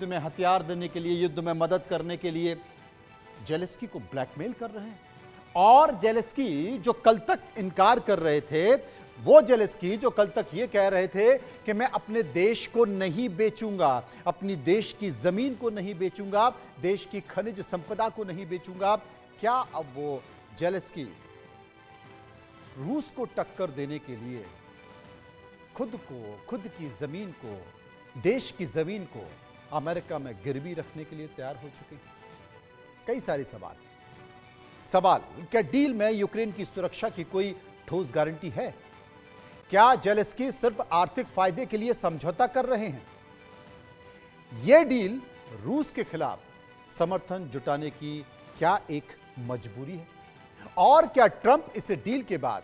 युद्ध में हथियार देने के लिए, युद्ध में मदद करने के लिए जेलेंस्की को ब्लैकमेल कर रहे हैं। और जेलेंस्की जो कल तक इनकार कर रहे थे, वो जेलेंस्की जो कल तक ये कह रहे थे कि मैं अपने देश को नहीं बेचूंगा, अपनी देश की जमीन को नहीं बेचूंगा, देश की खनिज संपदा को नहीं बेचूंगा, क्या अब वो जेलेंस्की रूस को टक्कर देने के लिए खुद को, खुद की जमीन को, देश की जमीन को अमेरिका में गिरवी रखने के लिए तैयार हो चुके हैं? कई सारे सवाल। क्या डील में यूक्रेन की सुरक्षा की कोई ठोस गारंटी है? क्या जेलेंस्की सिर्फ आर्थिक फायदे के लिए समझौता कर रहे हैं? यह डील रूस के खिलाफ समर्थन जुटाने की क्या एक मजबूरी है? और क्या ट्रंप इस डील के बाद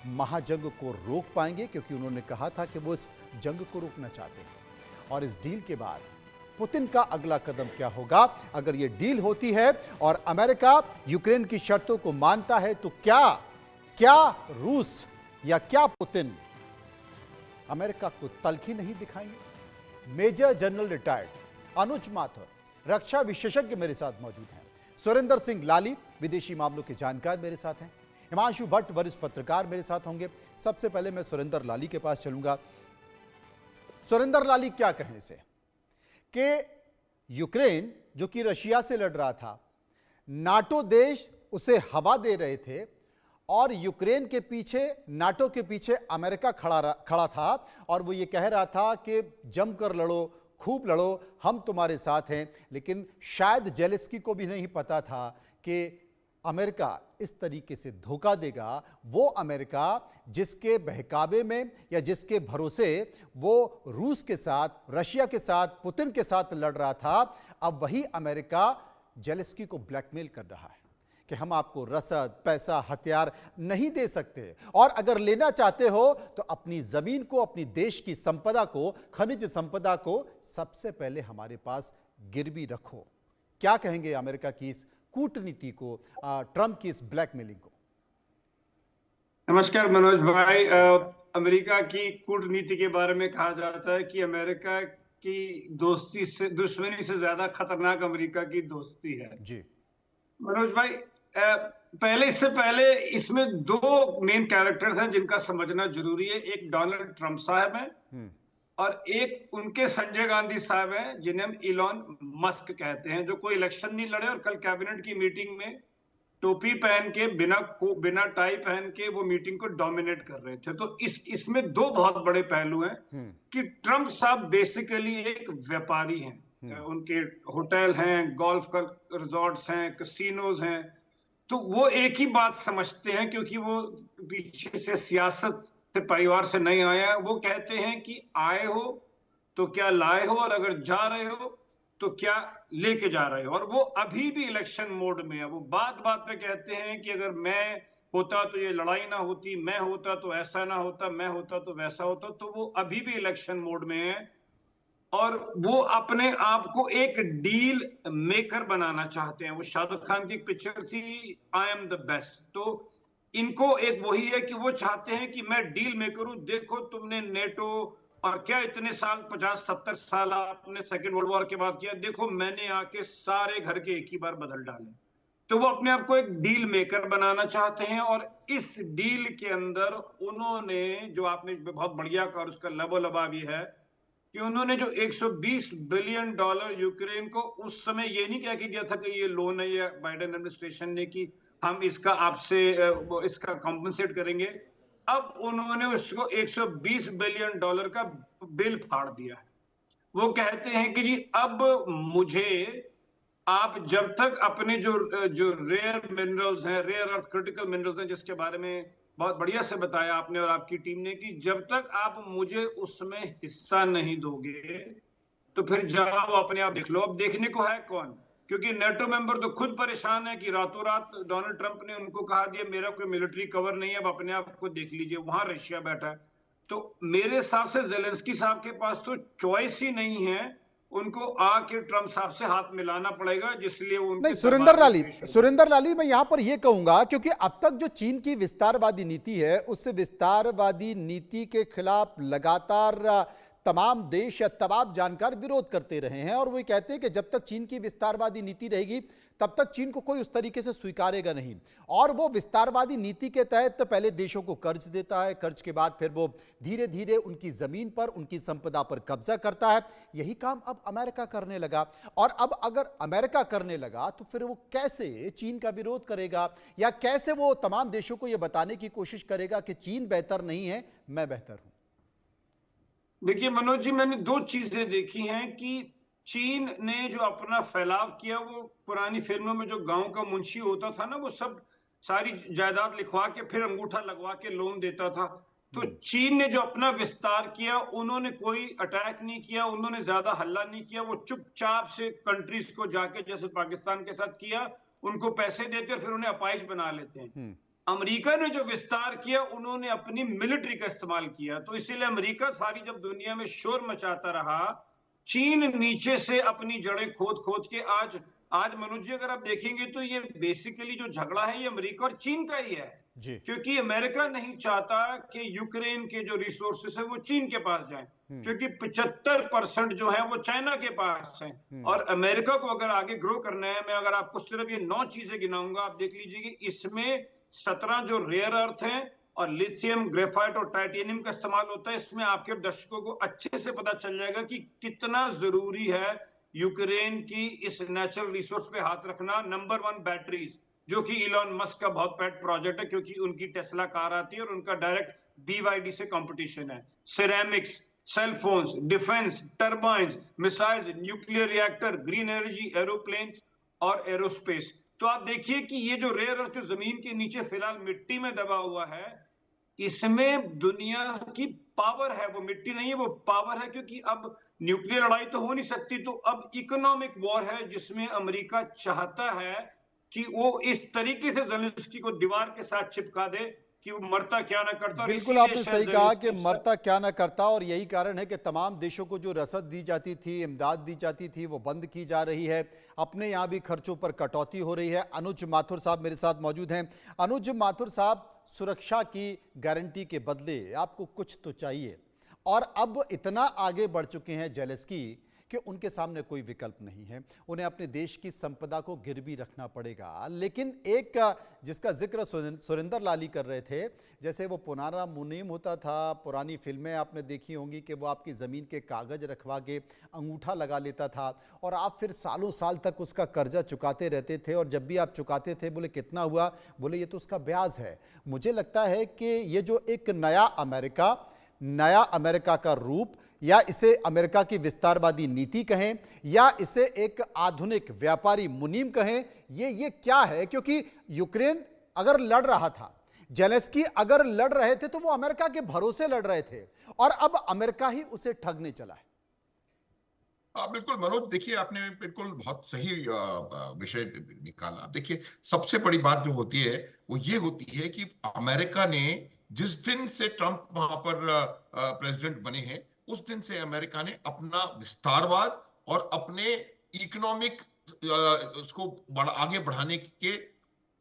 महाजंग को रोक पाएंगे? क्योंकि उन्होंने कहा था कि वो इस जंग को रोकना चाहते हैं। और इस डील के बाद पुतिन का अगला कदम क्या होगा? अगर यह डील होती है और अमेरिका यूक्रेन की शर्तों को मानता है, तो क्या रूस या क्या पुतिन अमेरिका को तल्खी नहीं दिखाएंगे? मेजर जनरल रिटायर्ड अनुज माथुर, रक्षा विशेषज्ञ, मेरे साथ मौजूद हैं। सुरेंद्र सिंह लाली, विदेशी मामलों के जानकार, मेरे साथ हैं। हिमांशु भट्ट, वरिष्ठ पत्रकार, मेरे साथ होंगे। सबसे पहले मैं सुरेंद्र लाली के पास चलूंगा। सुरेंद्र लाली, क्या कहें इसे कि यूक्रेन जो कि रशिया से लड़ रहा था, नाटो देश उसे हवा दे रहे थे और यूक्रेन के पीछे, नाटो के पीछे अमेरिका खड़ा था और वो ये कह रहा था कि जमकर लड़ो, खूब लड़ो, हम तुम्हारे साथ हैं। लेकिन शायद जेलेंस्की को भी नहीं पता था कि अमेरिका इस तरीके से धोखा देगा। वो अमेरिका जिसके बहकावे में या जिसके भरोसे वो रूस के साथ, रशिया के साथ, पुतिन के साथ लड़ रहा था, अब वही अमेरिका जेलेंस्की को ब्लैकमेल कर रहा है कि हम आपको रसद, पैसा, हथियार नहीं दे सकते, और अगर लेना चाहते हो तो अपनी जमीन को, अपनी देश की संपदा को, खनिज संपदा को सबसे पहले हमारे पास गिरवी रखो। क्या कहेंगे अमेरिका की इस कूटनीति को, ट्रंप की इस ब्लैकमेलिंग को? नमस्कार मनोज भाई। अमेरिका की कूटनीति के बारे में कहा जाता है कि अमेरिका की दोस्ती से, दुश्मनी से ज्यादा खतरनाक अमेरिका की दोस्ती है जी मनोज भाई। इससे पहले इसमें दो मेन कैरेक्टर्स हैं जिनका समझना जरूरी है। एक डोनाल्ड ट्रंप साहब हैं और एक उनके संजय गांधी साहब हैं, जिन्हें हम इलॉन मस्क कहते हैं, जो कोई इलेक्शन नहीं लड़े और कल कैबिनेट की मीटिंग में टोपी पहन के, बिना टाई पहन के वो मीटिंग को डोमिनेट कर रहे थे। तो इसमें दो बहुत बड़े पहलू हैं कि ट्रंप साहब बेसिकली एक व्यापारी हैं। उनके होटल हैं, गोल्फ का रिजॉर्ट्स हैं, कैसीनोज हैं। तो वो एक ही बात समझते हैं, क्योंकि वो पीछे से सियासत से, परिवार से नहीं आया। वो कहते हैं कि आए हो तो क्या लाए हो, और अगर जा रहे हो तो क्या लेके जा रहे हो। और वो अभी भी इलेक्शन मोड में है। वो बात बात पे कहते हैं कि अगर मैं होता तो ये लड़ाई ना होती, मैं होता तो ऐसा ना होता, मैं होता तो वैसा होता। तो वो अभी भी इलेक्शन मोड में है और वो अपने आप को एक डील मेकर बनाना चाहते हैं। वो शाहरुख खान की एक पिक्चर थी, आई एम द बेस्ट। तो इनको एक वही है कि वो चाहते हैं कि मैं डील मेकर हूं। देखो तुमने नेटो और क्या इतने साल, 50-70 साल आपने सेकेंड वर्ल्ड वॉर के बाद किया, देखो मैंने आके सारे घर के एक ही बार बदल डाले। तो वो अपने आप को एक डील मेकर बनाना चाहते हैं। और इस डील के अंदर उन्होंने, जो आपने बहुत बढ़िया कहा, उसका लबोलबा भी है कि उन्होंने जो $120 बिलियन यूक्रेन को, उस समय ये नहीं कह के दिया था कि ये लोन है, या बाइडेन एडमिनिस्ट्रेशन ने कि हम इसका आपसे इसका कॉम्पनसेट करेंगे। अब उन्होंने उसको $120 बिलियन का बिल फाड़ दिया है। वो कहते हैं कि जी अब मुझे आप जब तक अपने जो रेयर मिनरल्स हैं, रेयर अर्थ क्रिटिकल मिनरल्स हैं, जिसके बारे में बहुत बढ़िया से बताया आपने और आपकी टीम ने, कि जब तक आप मुझे उसमें हिस्सा नहीं दोगे तो फिर जाओ अपने आप देख लो। अब देखने को है कौन, क्योंकि नेटो मेंबर तो खुद परेशान है कि रातों रात डोनाल्ड ट्रंप ने उनको कहा दिया मेरा कोई मिलिट्री कवर नहीं है, अब अपने आप को देख लीजिए, वहां रशिया बैठा है। तो मेरे हिसाब से जेलेंस्की साहब के पास तो चॉइस ही नहीं है, उनको आके ट्रंप साहब से हाथ मिलाना पड़ेगा, जिसलिए उनको। नहीं, सुरेंद्र लाली, मैं यहां पर यह कहूंगा, क्योंकि अब तक जो चीन की विस्तारवादी नीति है, उससे विस्तारवादी नीति के खिलाफ लगातार तमाम देश या तमाम जानकार विरोध करते रहे हैं और वो कहते हैं कि जब तक चीन की विस्तारवादी नीति रहेगी तब तक चीन को कोई उस तरीके से स्वीकारेगा नहीं। और वो विस्तारवादी नीति के तहत पहले देशों को कर्ज देता है, कर्ज के बाद फिर वो धीरे धीरे उनकी जमीन पर, उनकी संपदा पर कब्जा करता है। यही काम अब अमेरिका करने लगा। और अब अगर अमेरिका करने लगा तो फिर वो कैसे चीन का विरोध करेगा, या कैसे वो तमाम देशों को यह बताने की कोशिश करेगा कि चीन बेहतर नहीं है, मैं बेहतर हूं। देखिए मनोज जी, मैंने दो चीजें देखी हैं कि चीन ने जो अपना फैलाव किया, वो पुरानी फिल्मों में जो गांव का मुंशी होता था ना, वो सब सारी जायदाद लिखवा के फिर अंगूठा लगवा के लोन देता था। तो चीन ने जो अपना विस्तार किया, उन्होंने कोई अटैक नहीं किया, उन्होंने ज्यादा हल्ला नहीं किया। वो चुपचाप से कंट्रीज को जाके, जैसे पाकिस्तान के साथ किया, उनको पैसे देते और फिर उन्हें अपाइश बना लेते हैं। अमेरिका ने जो विस्तार किया, उन्होंने अपनी मिलिट्री का इस्तेमाल किया। तो इसीलिए अमेरिका सारी जब दुनिया में शोर मचाता रहा, चीन नीचे से अपनी जड़ें खोद खोद के आज मनोज जी अगर आप देखेंगे तो ये बेसिकली जो झगड़ा है ये अमेरिका और चीन का ही है जी। क्योंकि अमेरिका नहीं चाहता कि यूक्रेन के जो रिसोर्सेस है वो चीन के पास जाएं, क्योंकि 75% जो है वो चाइना के पास है। और अमेरिका को अगर आगे ग्रो करना है, मैं अगर आपको सिर्फ ये 9 चीजें गिनाऊंगा, आप देख लीजिए कि इसमें 17 जो रेयर अर्थ हैं और लिथियम, ग्रेफाइट और टाइटेनियम का इस्तेमाल होता है। इसमें आपके दर्शकों को अच्छे से पता चल जाएगा कि कितना जरूरी है यूक्रेन की इस नेचुरल रिसोर्स पे हाथ रखना। नंबर 1 बैटरीज, जो कि इलॉन मस्क का बहुत पेट प्रोजेक्ट है, क्योंकि उनकी टेस्ला कार आती है और उनका डायरेक्ट BYD से कंपटीशन है। Ceramics, cellphones, defence, turbines, missiles, nuclear reactor, green energy, aeroplane और एरोस्पेस। तो आप देखिए कि ये जो रेयर अर्थ जो जमीन के नीचे फिलहाल मिट्टी में दबा हुआ है, इसमें दुनिया की पावर है। वो मिट्टी नहीं है, वो पावर है। क्योंकि अब न्यूक्लियर लड़ाई तो हो नहीं सकती, तो अब इकोनॉमिक वॉर है, जिसमें अमेरिका चाहता है कि वो इस तरीके से ज़ेलेंस्की को दीवार के साथ चिपका दे कि वो मरता क्या ना करता। बिल्कुल आपने सही कहा कि मरता क्या ना करता। और यही कारण है कि तमाम देशों को जो रसद दी जाती थी, इमदाद दी जाती थी, वो बंद की जा रही है। अपने यहाँ भी खर्चों पर कटौती हो रही है। अनुज माथुर साहब मेरे साथ मौजूद हैं। अनुज माथुर साहब, सुरक्षा की गारंटी के बदले आपको कुछ तो चाहिए, और अब इतना आगे बढ़ चुके हैं ज़ेलेंस्की कि उनके सामने कोई विकल्प नहीं है। उन्हें अपने देश की संपदा को गिरवी रखना पड़ेगा। लेकिन एक जिसका जिक्र सुरेंद्र लाली कर रहे थे, जैसे वो पुराना मुनीम होता था, पुरानी फिल्में आपने देखी होंगी कि वो आपकी ज़मीन के कागज़ रखवा के अंगूठा लगा लेता था और आप फिर सालों साल तक उसका कर्जा चुकाते रहते थे। और जब भी आप चुकाते थे, बोले कितना हुआ, बोले ये तो उसका ब्याज है। मुझे लगता है कि ये जो एक नया अमेरिका का रूप, या इसे अमेरिका की विस्तारवादी नीति कहें, या इसे एक आधुनिक व्यापारी मुनीम कहें, ये क्या है? क्योंकि यूक्रेन अगर लड़ रहा था, ज़ेलेंस्की अगर लड़ रहे थे, तो वो अमेरिका के भरोसे लड़ रहे थे, और अब अमेरिका ही उसे ठगने चला है। बिल्कुल मनोज, देखिए आपने बिल्कुल बहुत सही विषय निकाला। देखिए सबसे बड़ी बात जो होती है वो ये होती है कि अमेरिका ने जिस दिन से ट्रंप वहां पर प्रेसिडेंट बने हैं, उस दिन से अमेरिका ने अपना विस्तारवाद और अपने इकोनॉमिक उसको आगे बढ़ाने के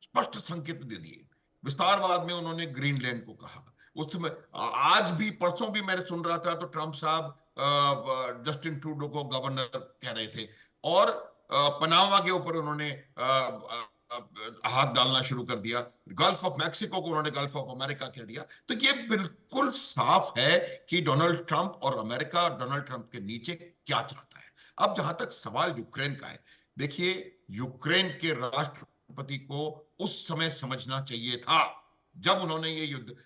स्पष्ट संकेत दे दिए। विस्तारवाद में उन्होंने ग्रीनलैंड को कहा। उस समय आज भी, परसों भी मैं सुन रहा था, तो ट्रंप साहब जस्टिन ट्रूडो को गवर्नर कह रहे थे, और पनामा के ऊपर उन्होंने हाथ डालना शुरू कर दिया। गल्फ ऑफ मैक्सिको को उन्होंने गल्फ ऑफ अमेरिका कह दिया। तो ये बिल्कुल साफ है कि डोनाल्ड ट्रंप और अमेरिका डोनाल्ड ट्रंप के नीचे क्या चाहता है। अब जहां तक सवाल यूक्रेन का है, देखिए यूक्रेन के राष्ट्रपति को उस समय समझना चाहिए था जब उन्होंने ये युद्ध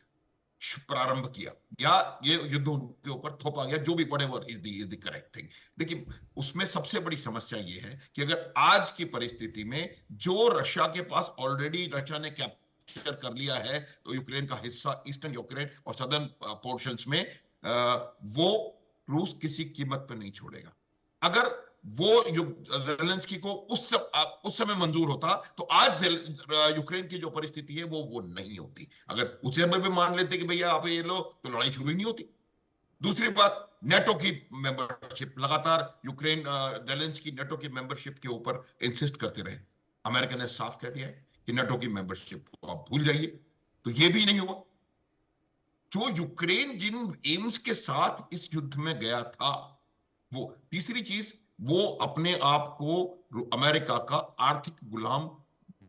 प्रारंभ किया, या ये युद्ध उनके ऊपर थोपा गया, जो भी whatever is the correct thing. देखिए उसमें सबसे बड़ी समस्या ये है कि अगर आज की परिस्थिति में जो रशिया के पास ऑलरेडी, रशिया ने कैप्चर कर लिया है तो यूक्रेन का हिस्सा, ईस्टर्न यूक्रेन और सदर्न पोर्शंस में, वो रूस किसी कीमत पर नहीं छोड़ेगा। अगर वो ज़ेलेंस्की को उस समय मंजूर होता तो आज यूक्रेन की जो परिस्थिति है वो नहीं होती। अगर उसे भी मान लेते कि भैया आप ये लो, तो लड़ाई शुरू ही नहीं होती। दूसरी बात, नेटो की मेंबरशिप, लगातार यूक्रेन ज़ेलेंस्की नेटो की मेंबरशिप के ऊपर इंसिस्ट करते रहे। अमेरिका ने साफ कह दिया है कि नेटो की मेंबरशिप को आप भूल जाइए, तो ये भी नहीं हुआ। जो यूक्रेन जिन एम्स के साथ इस युद्ध में गया था, वो तीसरी चीज, वो अपने आप को अमेरिका का आर्थिक गुलाम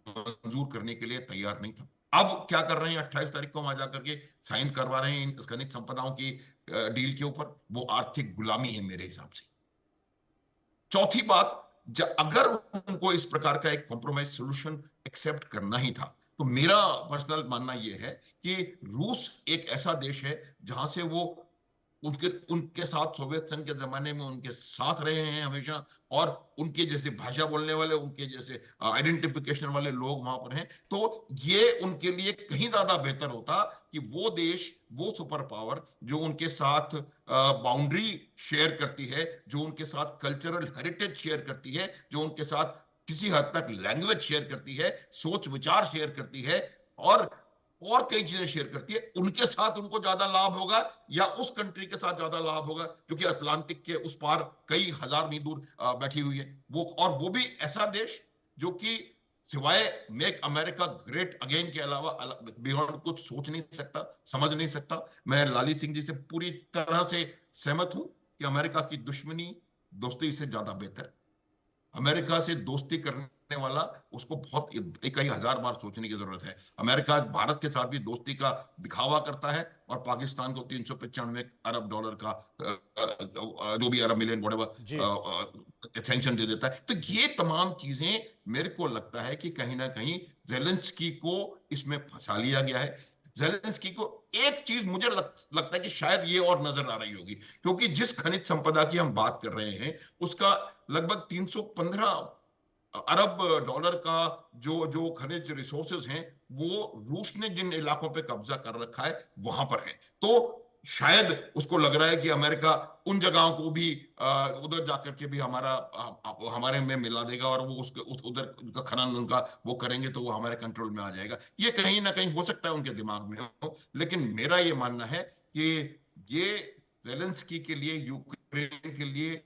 मंजूर करने के लिए तैयार नहीं था। अब क्या कर रहे हैं, 28 तारीख को वहां जाकर के साइन करवा रहे हैं खनिज संपदाओं की डील के ऊपर, वो आर्थिक गुलामी है मेरे हिसाब से। चौथी बात, अगर उनको इस प्रकार का एक कॉम्प्रोमाइज सोल्यूशन एक्सेप्ट करना ही था, तो मेरा पर्सनल मानना यह है कि रूस एक ऐसा देश है जहां से वो उनके उनके साथ सोवियत संघ के जमाने में उनके साथ रहे हैं हमेशा, और उनके जैसे भाषा बोलने वाले, उनके जैसे आइडेंटिफिकेशन वाले लोग वहां पर हैं। तो ये उनके लिए कहीं ज्यादा बेहतर होता कि वो देश, वो सुपर पावर जो उनके साथ बाउंड्री शेयर करती है, जो उनके साथ कल्चरल हेरिटेज शेयर करती है, जो उनके साथ किसी हद तक लैंग्वेज शेयर करती है, सोच विचार शेयर करती है, और कई चीजें शेयर करती है, उनके साथ उनको ज्यादा लाभ होगा, या उस कंट्री के साथ ज्यादा लाभ होगा जो कि अटलांटिक के उस पार कई हजार मील दूर बैठी हुई है, वो भी ऐसा देश जो कि सिवाय मेक अमेरिका ग्रेट अगेन के अलावा बियॉन्ड कुछ सोच नहीं सकता, समझ नहीं सकता। मैं लाली सिंह जी से पूरी तरह से सहमत हूं कि अमेरिका की दुश्मनी दोस्ती से ज्यादा बेहतर। अमेरिका से दोस्ती करने वाला, उसको बहुत कई हजार बार सोचने की जरूरत है। अमेरिका भारत के साथ भी दोस्ती का दिखावा करता है और पाकिस्तान को 395 अरब डॉलर का जो भी अरब मिलियन व्हाटएवर सैंक्शन दे देता है। तो ये तमाम चीजें मेरे को लगता है कि कहीं ना कहीं जेलेंस्की को इसमें फंसा लिया गया है। जेलेंस्की को एक चीज मुझे लगता है कि शायद ये और नजर आ रही होगी, क्योंकि जिस खनिज संपदा की हम बात कर रहे हैं उसका लगभग 315 अरब डॉलर का जो जो खनिज रिसोर्सेज हैं, वो रूस ने जिन इलाकों पे कब्जा कर रखा है वहां पर है। तो शायद उसको लग रहा है कि अमेरिका उन जगहों को भी उधर जाकर के भी हमारे में मिला देगा, और वो उधर उनका खनन उनका वो करेंगे तो वो हमारे कंट्रोल में आ जाएगा। ये कहीं ना कहीं हो सकता है उनके दिमाग में हो, लेकिन मेरा ये मानना है कि ये जेलेंस्की के लिए, यूक्रेन के लिए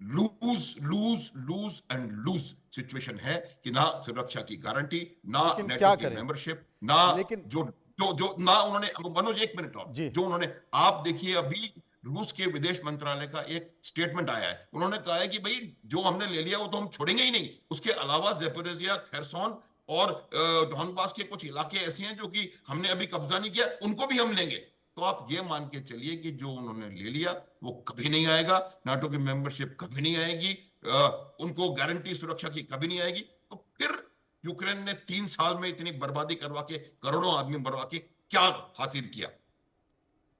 lose lose lose and lose situation है कि ना सुरक्षा की गारंटी, ना नेटो की मेंबरशिप, ना लेकिन जो जो जो ना उन्होंने, मनोज एक मिनट और, जो उन्होंने, आप देखिए अभी रूस के विदेश मंत्रालय का एक स्टेटमेंट आया है, उन्होंने कहा है कि भाई जो हमने ले लिया वो तो हम छोड़ेंगे ही नहीं, उसके अलावा ज़ेपोरिज़िया, खेरसोन और डॉनबास के कुछ इलाके ऐसे हैं जो कि हमने अभी कब्जा नहीं किया, उनको भी हम लेंगे। तो आप ये मान के चलिए कि जो उन्होंने ले लिया वो कभी नहीं आएगा, नाटो की मेंबरशिप कभी नहीं आएगी, उनको गारंटी सुरक्षा की कभी नहीं आएगी। तो फिर यूक्रेन ने 3 साल में इतनी बर्बादी करवा के, करोड़ों आदमी मरवा के क्या हासिल किया?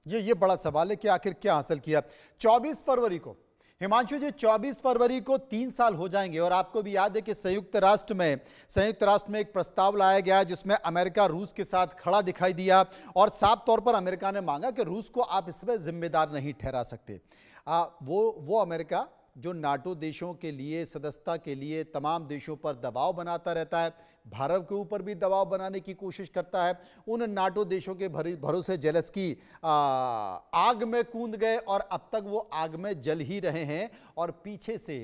ये बड़ा सवाल है कि आखिर क्या हासिल किया। 24 फरवरी को हिमांशु जी, 24 फरवरी को 3 साल हो जाएंगे, और आपको भी याद है कि संयुक्त राष्ट्र में एक प्रस्ताव लाया गया जिसमें अमेरिका रूस के साथ खड़ा दिखाई दिया, और साफ तौर पर अमेरिका ने मांगा कि रूस को आप इसमें जिम्मेदार नहीं ठहरा सकते। वो अमेरिका जो नाटो देशों के लिए, सदस्यता के लिए तमाम देशों पर दबाव बनाता रहता है, भारत के ऊपर भी दबाव बनाने की कोशिश करता है, उन नाटो देशों के भरोसे जेलेंस्की आग में कूद गए और अब तक वो आग में जल ही रहे हैं। और पीछे से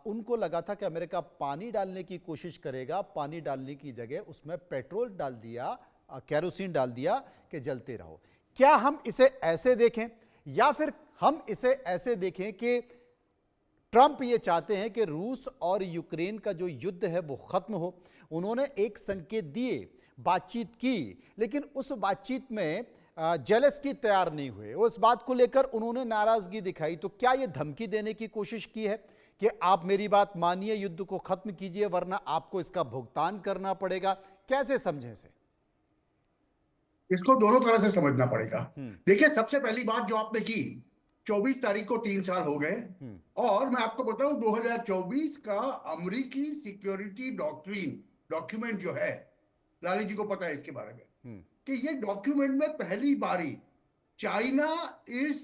उनको लगा था कि अमेरिका पानी डालने की कोशिश करेगा, पानी डालने की जगह उसमें पेट्रोल डाल दिया, केरोसिन डाल दिया कि जलते रहो। क्या हम इसे ऐसे देखें, या फिर हम इसे ऐसे देखें कि ट्रंप ये चाहते हैं कि रूस और यूक्रेन का जो युद्ध है वो खत्म हो? उन्होंने एक संकेत दिए, बातचीत की, लेकिन उस बातचीत में जेलेंस्की तैयार नहीं हुए, उस बात को लेकर उन्होंने नाराजगी दिखाई। तो क्या ये धमकी देने की कोशिश की है कि आप मेरी बात मानिए, युद्ध को खत्म कीजिए, वरना आपको इसका भुगतान करना पड़ेगा? कैसे समझें इसे? इसको दोनों तरह से समझना पड़ेगा। देखिए, सबसे पहली बात जो आपने की, 24 तारीख को 3 साल हो गए, और मैं आपको बताऊं 2024 का अमेरिकी सिक्योरिटी डॉक्यूमेंट जो है, लाली जी को पता है इसके बारे में, कि ये डॉक्यूमेंट में पहली बारी China is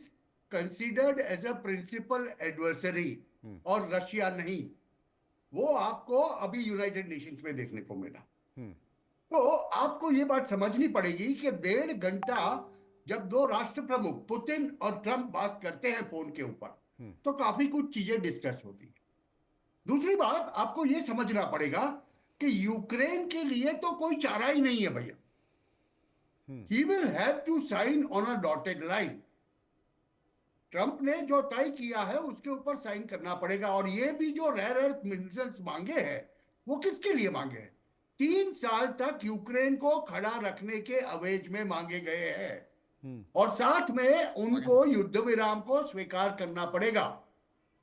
considered as a principal adversary और रशिया नहीं। वो आपको अभी यूनाइटेड नेशंस में देखने को मिला। तो आपको ये बात समझनी पड़ेगी कि 1.5 घंटा जब दो राष्ट्र प्रमुख पुतिन और ट्रंप बात करते हैं फोन के ऊपर, तो काफी कुछ चीजें डिस्कस होती है। दूसरी बात, आपको यह समझना पड़ेगा कि यूक्रेन के लिए तो कोई चारा ही नहीं है भैया। he will have to sign on a dotted line. Trump ने जो तय किया है उसके ऊपर साइन करना पड़ेगा। और ये भी जो रेयर अर्थ मिनरल्स मांगे हैं वो किसके लिए मांगे हैं? 3 साल तक यूक्रेन को खड़ा रखने के अवेज में मांगे गए हैं और साथ में उनको युद्ध विराम को स्वीकार करना पड़ेगा।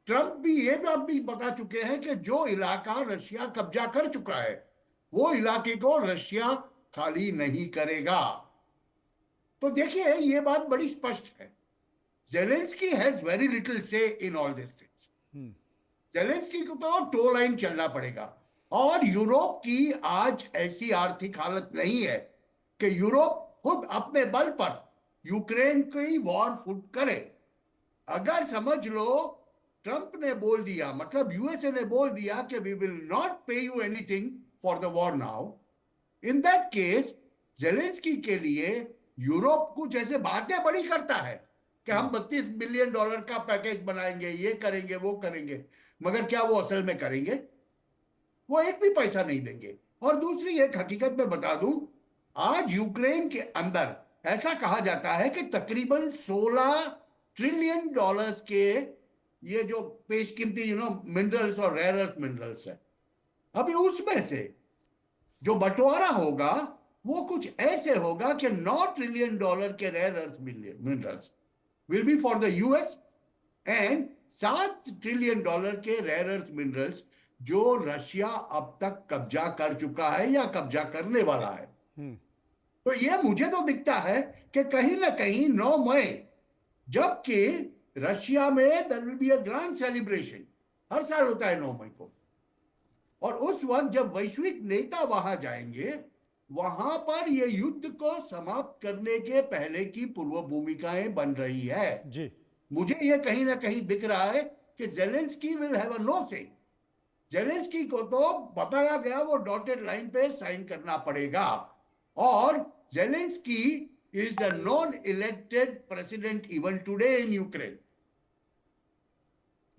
ट्रंप भी ये बात भी बता चुके हैं कि जो इलाका रशिया कब्जा कर चुका है वो इलाके को रशिया खाली नहीं करेगा। तो देखिए ये बात बड़ी स्पष्ट है। Zelensky has very little say in all these things. Zelensky को तो टो लाइन चलना पड़ेगा। और यूरोप की आज ऐसी आर्थिक हालत नहीं है कि यूरोप खुद अपने बल पर यूक्रेन की वॉर फुट करे। अगर समझ लो ट्रंप ने बोल दिया, मतलब यूएसए ने बोल दिया कि वी विल नॉट पे you anything for the war now, in that case Zelensky के लिए यूरोप कुछ ऐसे बातें बड़ी करता है कि हम $32 बिलियन का पैकेज बनाएंगे, ये करेंगे, वो करेंगे, मगर क्या वो असल में करेंगे? वो एक भी पैसा नहीं देंगे। और दूसरी एक हकीकत में बता दूं, आज यूक्रेन के अंदर ऐसा कहा जाता है कि तकरीबन $16 ट्रिलियन के ये जो पेशकीमती मिनरल्स और रेयर अर्थ मिनरल्स है, अभी उसमें से जो बंटवारा होगा वो कुछ ऐसे होगा कि $9 ट्रिलियन के rare earth minerals will be for the US and $7 trillion के रेयर अर्थ मिनरल्स जो रशिया अब तक कब्जा कर चुका है या कब्जा करने वाला है। तो ये मुझे तो दिखता है कि कहीं ना कहीं 9 मई, जबकि रशिया में there will be a grand celebration, हर साल होता है 9 मई को, और उस वक्त जब वैश्विक नेता वहां जाएंगे, वहां पर ये युद्ध को समाप्त करने के पहले की पूर्व भूमिकाएं बन रही है जी। मुझे ये कहीं ना कहीं दिख रहा है कि Zelensky will have a no say. Zelensky को तो बताया गया वो डॉटेड लाइन पे साइन करना पड़ेगा, और Zelensky is a non elected president even today in Ukraine.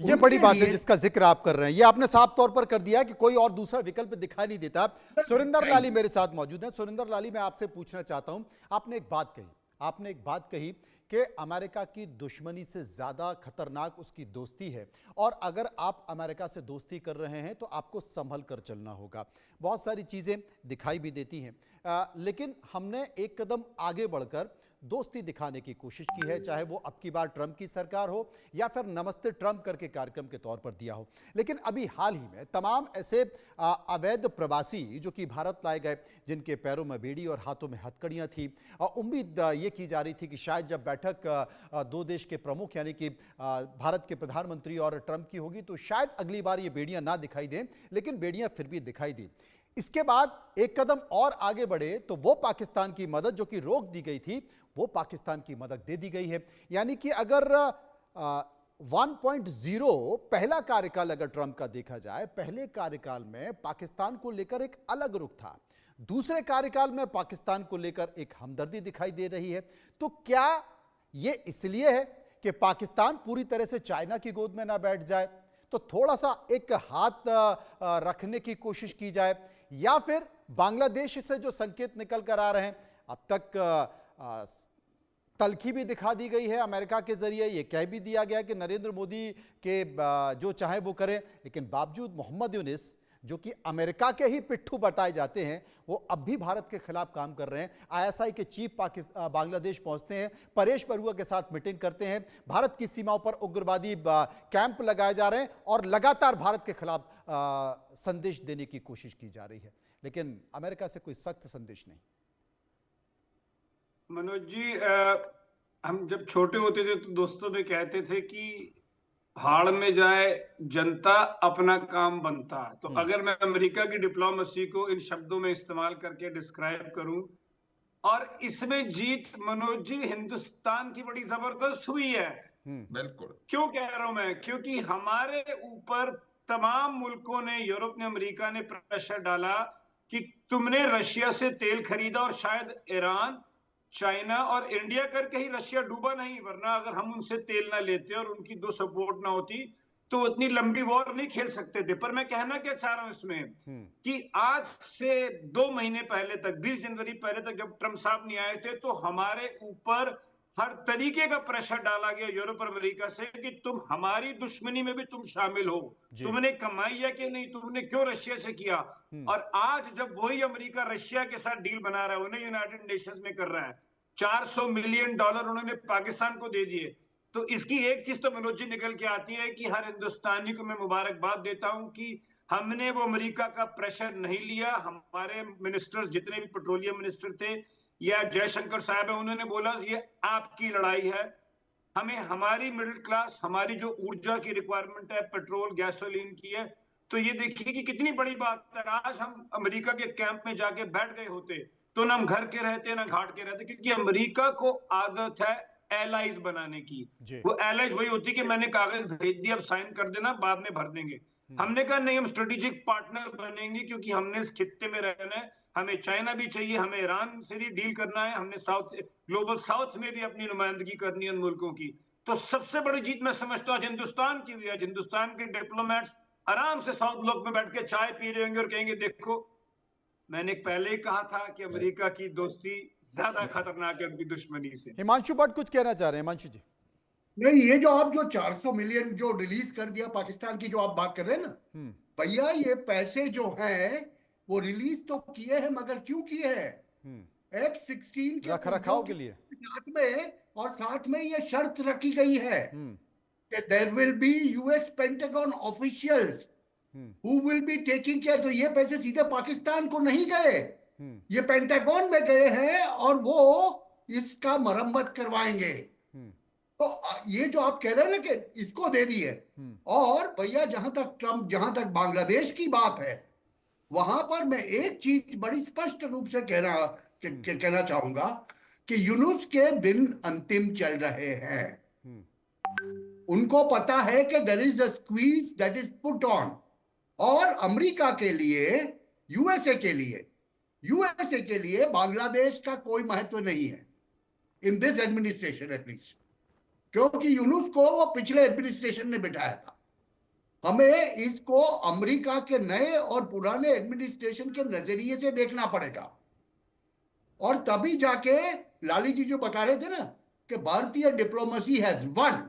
ये बड़ी बात है जिसका जिक्र आप कर रहे हैं। ये आपने साफ तौर पर कर दिया कि कोई और दूसरा विकल्प दिखाई नहीं देता। सुरेंद्र लाली मेरे साथ मौजूद हैं। सुरेंद्र लाली, मैं आपसे पूछना चाहता हूं, आपने एक बात कही कि अमेरिका की दुश्मनी से ज्यादा खतरनाक उसकी दोस्ती है, और अगर आप अमेरिका से दोस्ती कर रहे हैं तो आपको संभल कर चलना होगा। बहुत सारी चीजें दिखाई भी देती हैं, लेकिन हमने एक कदम आगे बढ़कर दोस्ती दिखाने की कोशिश की है, चाहे वो अब की बार ट्रंप की सरकार हो या फिर नमस्ते ट्रंप करके कार्यक्रम के तौर पर दिया हो। लेकिन अभी हाल ही में तमाम ऐसे अवैध प्रवासी जो कि भारत लाए गए, जिनके पैरों में बेड़ी और हाथों में हथकड़ियां थी, उम्मीद ये की जा रही थी कि शायद जब बैठक 2 देश के प्रमुख यानी कि भारत के प्रधानमंत्री और ट्रंप की होगी तो शायद अगली बार ये बेड़ियां ना दिखाई दें, लेकिन बेड़ियां फिर भी दिखाई दी। इसके बाद एक कदम और आगे बढ़े तो वो पाकिस्तान की मदद जो कि रोक दी गई थी, वो पाकिस्तान की मदद दे दी गई है। यानी कि अगर 1.0 पहला कार्यकाल अगर ट्रंप का देखा जाए, पहले कार्यकाल में पाकिस्तान को लेकर एक अलग रुख था, दूसरे कार्यकाल में पाकिस्तान को लेकर एक हमदर्दी दिखाई दे रही है। तो क्या ये इसलिए है कि पाकिस्तान पूरी तरह से चाइना की गोद में ना बैठ जाए, तो थोड़ा सा एक हाथ रखने की कोशिश की जाए, या फिर बांग्लादेश से जो संकेत निकल कर आ रहे हैं, अब तक तलखी भी दिखा दी गई है अमेरिका के जरिए, यह कह भी दिया गया कि नरेंद्र मोदी के जो चाहे वो करें, लेकिन बावजूद मोहम्मद यूनिस जो कि अमेरिका के ही पिट्ठू बताए जाते हैं, वो अब भी भारत के खिलाफ काम कर रहे हैं। आईएसआई के चीफ बांग्लादेश पहुंचते हैं, परेश बरुआ के साथ मीटिंग करते हैं, भारत की सीमाओं पर उग्रवादी कैंप लगाए जा रहे हैं और लगातार भारत के खिलाफ संदेश देने की कोशिश की जा रही है, लेकिन अमेरिका से कोई सख्त संदेश नहीं। मनोज जी, हम जब छोटे होते थे तो दोस्तों में कहते थे कि भाड़ में जाए जनता, अपना काम बनता। तो अगर मैं अमेरिका की डिप्लोमेसी को इन शब्दों में इस्तेमाल करके डिस्क्राइब करूं, और इसमें जीत मनोज जी हिंदुस्तान की बड़ी जबरदस्त हुई है। बिल्कुल। क्यों कह रहा हूं मैं? क्योंकि हमारे ऊपर तमाम मुल्कों ने, यूरोप ने, अमेरिका ने प्रेशर डाला कि तुमने रशिया से तेल खरीदा, और शायद ईरान, चाइना और इंडिया करके ही रशिया डूबा नहीं, वरना अगर हम उनसे तेल ना लेते और उनकी दो सपोर्ट ना होती तो उतनी लंबी वॉर नहीं खेल सकते थे। पर मैं कहना क्या चाह रहा हूं इसमें कि आज से 2 महीने पहले तक, 20 जनवरी पहले तक जब ट्रंप साहब नहीं आए थे, तो हमारे ऊपर हर तरीके का प्रेशर डाला गया यूरोप और अमेरिका से कि तुम हमारी दुश्मनी में भी तुम शामिल हो, तुमने कमाई है कि नहीं, तुमने क्यों रशिया से किया। और आज जब वही अमेरिका रशिया के साथ डील बना रहा है, उन्हें यूनाइटेड नेशंस में कर रहा है, $400 मिलियन उन्होंने पाकिस्तान को दे दिए, तो इसकी एक चीज तो मनोज जी निकल के आती है कि हर हिंदुस्तानी को मैं मुबारकबाद देता हूं कि हमने वो अमेरिका का प्रेशर नहीं लिया। हमारे मिनिस्टर्स, जितने भी पेट्रोलियम मिनिस्टर थे या जयशंकर साहब है, उन्होंने बोला ये आपकी लड़ाई है, हमें हमारी मिडिल क्लास, हमारी जो ऊर्जा की रिक्वायरमेंट है, पेट्रोल गैसोलीन की है। तो ये देखिए कि कितनी बड़ी बात है। आज हम अमेरिका के कैंप में जाके बैठ गए होते तो ना हम घर के रहते ना घाट के रहते, क्योंकि अमेरिका को आदत है एलाइज बनाने की। वो एलाइज वही होती कि मैंने कागज भेज दिया, अब साइन कर देना, बाद में भर देंगे। हमने कहा नहीं, हम स्ट्रेटेजिक पार्टनर बनेंगे, क्योंकि हमने इस खित्ते में रहना है, हमें चाइना भी चाहिए, हमें ईरान से भी डील करना है, हमने ग्लोबल साउथ में भी अपनी नुमाइंदगी करनी है उन मुल्कों की। तो सबसे बड़ी जीत मैं समझता हूँ आज हिंदुस्तान की हुई है। हिंदुस्तान के डिप्लोमेट्स आराम से साउथ ब्लॉक में बैठ के चाय पी रहे होंगे और कहेंगे देखो, मैंने पहले ही कहा था कि अमेरिका की दोस्ती ज्यादा खतरनाक है उनकी दुश्मनी से। हिमांशु भट्ट कुछ कहना चाह रहे हैं। हिमांशु जी। नहीं, ये जो आप जो 400 मिलियन जो रिलीज कर दिया पाकिस्तान की जो आप बात कर रहे हैं ना भैया, ये पैसे जो हैं वो रिलीज तो किए हैं, मगर क्यों किए हैं? F-16 के रखरखाव के लिए साथ में, और साथ में ये शर्त रखी गई है कि there will be US Pentagon officials who will be taking care. तो ये पैसे सीधे पाकिस्तान को नहीं गए, ये पेंटागन में गए हैं और वो इसका मरम्मत करवाएंगे। तो ये जो आप कह रहे हैं ना कि इसको दे दिए, और भैया जहां तक बांग्लादेश की बात है, वहां पर मैं एक चीज बड़ी स्पष्ट रूप से कहना चाहूंगा कि यूनुस के दिन अंतिम चल रहे हैं। उनको पता है कि there is a squeeze that is put on, और अमेरिका के लिए, यूएसए के लिए बांग्लादेश का कोई महत्व नहीं है इन दिस एडमिनिस्ट्रेशन एटलीस्ट, क्योंकि यूनुस को वो पिछले एडमिनिस्ट्रेशन ने बिठाया था। हमें इसको अमेरिका के नए और पुराने एडमिनिस्ट्रेशन के नजरिए से देखना पड़ेगा, और तभी जाके लाली जी जो बता रहे थे ना कि भारतीय डिप्लोमेसी हैज वन।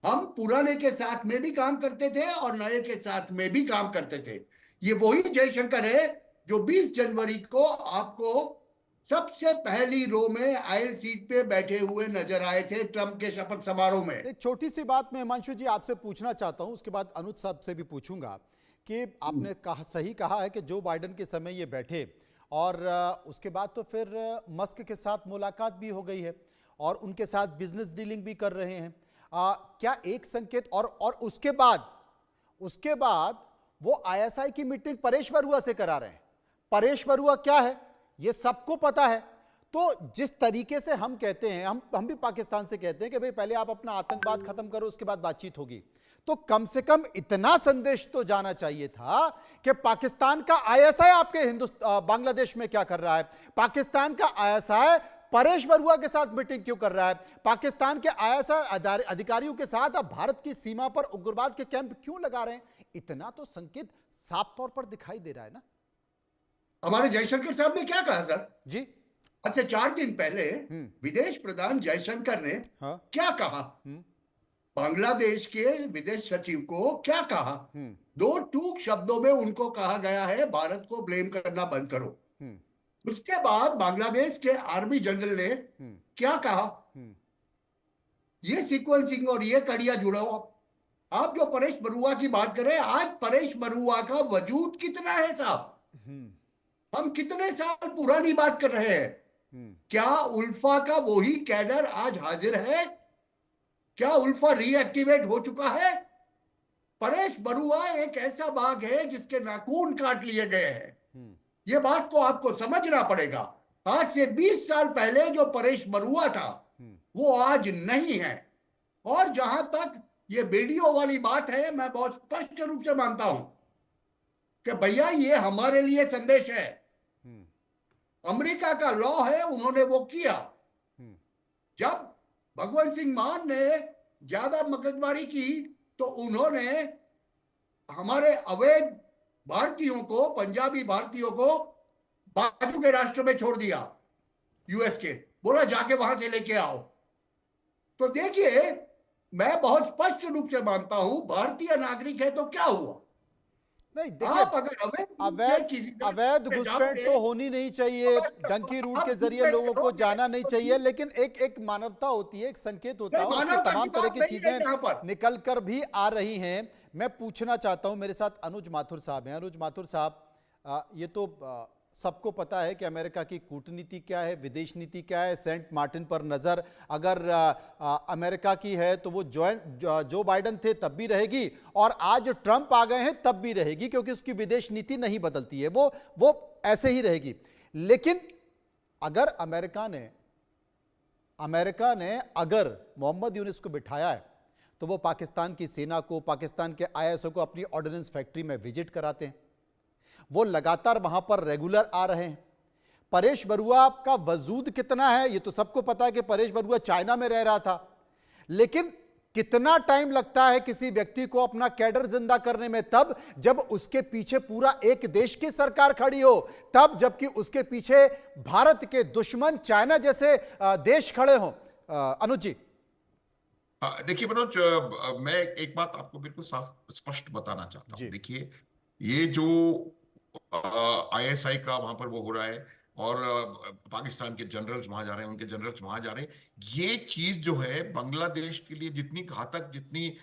हम पुराने के साथ में भी काम करते थे और नए के साथ में भी काम करते थे। ये वही जयशंकर है जो 20 जनवरी को आपको सबसे पहली रो में आयल सीट पे बैठे हुए नजर आए थे ट्रंप के शपथ समारोह में। एक छोटी सी बात मैं हिमांशु जी आपसे पूछना चाहता हूं, उसके बाद अनुज साहब से भी पूछूंगा कि आपने सही कहा है कि जो बाइडेन के समय ये बैठे और उसके बाद तो फिर मस्क के साथ मुलाकात भी हो गई है और उनके साथ बिजनेस डीलिंग भी कर रहे हैं। क्या एक संकेत, और उसके बाद वो ISI की मीटिंग परेश बरुआ से करा रहे हैं। परेश बरुआ क्या है ये सबको पता है। तो जिस तरीके से हम कहते हैं, हम भी पाकिस्तान से कहते हैं कि भाई पहले आप अपना आतंकवाद खत्म करो, उसके बाद बातचीत होगी, तो कम से कम इतना संदेश तो जाना चाहिए था कि पाकिस्तान का ISI आपके बांग्लादेश में क्या कर रहा है, पाकिस्तान का ISI परेश बरुआ के साथ मीटिंग क्यों कर रहा है, पाकिस्तान के ISI अधिकारियों के साथ अब भारत की सीमा पर उग्रवाद के कैंप क्यों लगा रहे हैं। इतना तो संकेत साफ तौर पर दिखाई दे रहा है ना। हमारे जयशंकर साहब ने क्या कहा सर जी? आज से 4 दिन पहले विदेश प्रधान जयशंकर ने क्या कहा, बांग्लादेश के विदेश सचिव को क्या कहा, 2 टूक शब्दों में उनको कहा गया है भारत को ब्लेम करना बंद करो। उसके बाद बांग्लादेश के आर्मी जनरल ने क्या कहा, ये सीक्वेंसिंग और ये कड़िया जुड़ाओ। आप जो परेश बरुआ की बात कर रहे हैं, आज परेश बरुआ का वजूद कितना है साहब, हम कितने साल पुरानी बात कर रहे हैं। क्या उल्फा का वही कैडर आज हाजिर है? क्या उल्फा रीएक्टिवेट हो चुका है? परेश बरुआ एक ऐसा बाघ है जिसके नाखून काट लिए गए हैं। ये बात को आपको समझना पड़ेगा। आज से 20 साल पहले जो परेश बरुआ था वो आज नहीं है। और जहां तक ये वीडियो वाली बात है, मैं बहुत स्पष्ट रूप से मानता हूं कि भैया ये हमारे लिए संदेश है। अमेरिका का लॉ है, उन्होंने वो किया। जब भगवंत सिंह मान ने ज्यादा मगजमारी की तो उन्होंने हमारे अवैध भारतीयों को, पंजाबी भारतीयों को बाजू के राष्ट्र में छोड़ दिया, यूएस के, बोला जाके वहां से लेके आओ। तो देखिए, मैं बहुत स्पष्ट रूप से मानता हूं, भारतीय नागरिक है तो क्या हुआ? नहीं देखिए, आप अगर अवैध घुसपैठ तो होनी नहीं चाहिए, डंकी रूट के जरिए लोगों को जाना नहीं चाहिए, लेकिन एक मानवता होती है, एक संकेत होता है, उसके तमाम तरह की चीजें निकल कर भी आ रही हैं। मैं पूछना चाहता हूं, मेरे साथ अनुज माथुर साहब हैं। अनुज माथुर साहब, ये तो सबको पता है कि अमेरिका की कूटनीति क्या है, विदेश नीति क्या है। सेंट मार्टिन पर नजर अगर अमेरिका की है तो वो जो बाइडेन थे तब भी रहेगी, और आज ट्रंप आ गए हैं तब भी रहेगी, क्योंकि उसकी विदेश नीति नहीं बदलती है, वो ऐसे ही रहेगी। लेकिन अगर अमेरिका ने अगर मोहम्मद यूनुस को बिठाया है तो वो पाकिस्तान की सेना को, पाकिस्तान के आईएसओ को अपनी ऑर्डिनेंस फैक्ट्री में विजिट कराते हैं, वो लगातार वहां पर रेगुलर आ रहे हैं। परेश बरुआ का वजूद कितना है ये तो सबको पता है कि परेश बरुआ चाइना में रह रहा था, लेकिन कितना टाइम लगता है किसी व्यक्ति को अपना कैडर जिंदा करने में? तब जब उसके पीछे पूरा एक देश की सरकार खड़ी हो, तब जबकि उसके पीछे भारत के दुश्मन चाइना जैसे देश खड़े हों। अनुज जी, देखिए मनोज, मैं एक बात आपको बिल्कुल साफ स्पष्ट बताना चाहता हूं। देखिए, ये जो आईएसआई का वहां पर वो हो रहा है, और पाकिस्तान के जनरल्स वहां जा रहे हैं, उनके जनरल्स वहां जा रहे हैं, ये चीज जो है बांग्लादेश के लिए जितनी घातक, जितनी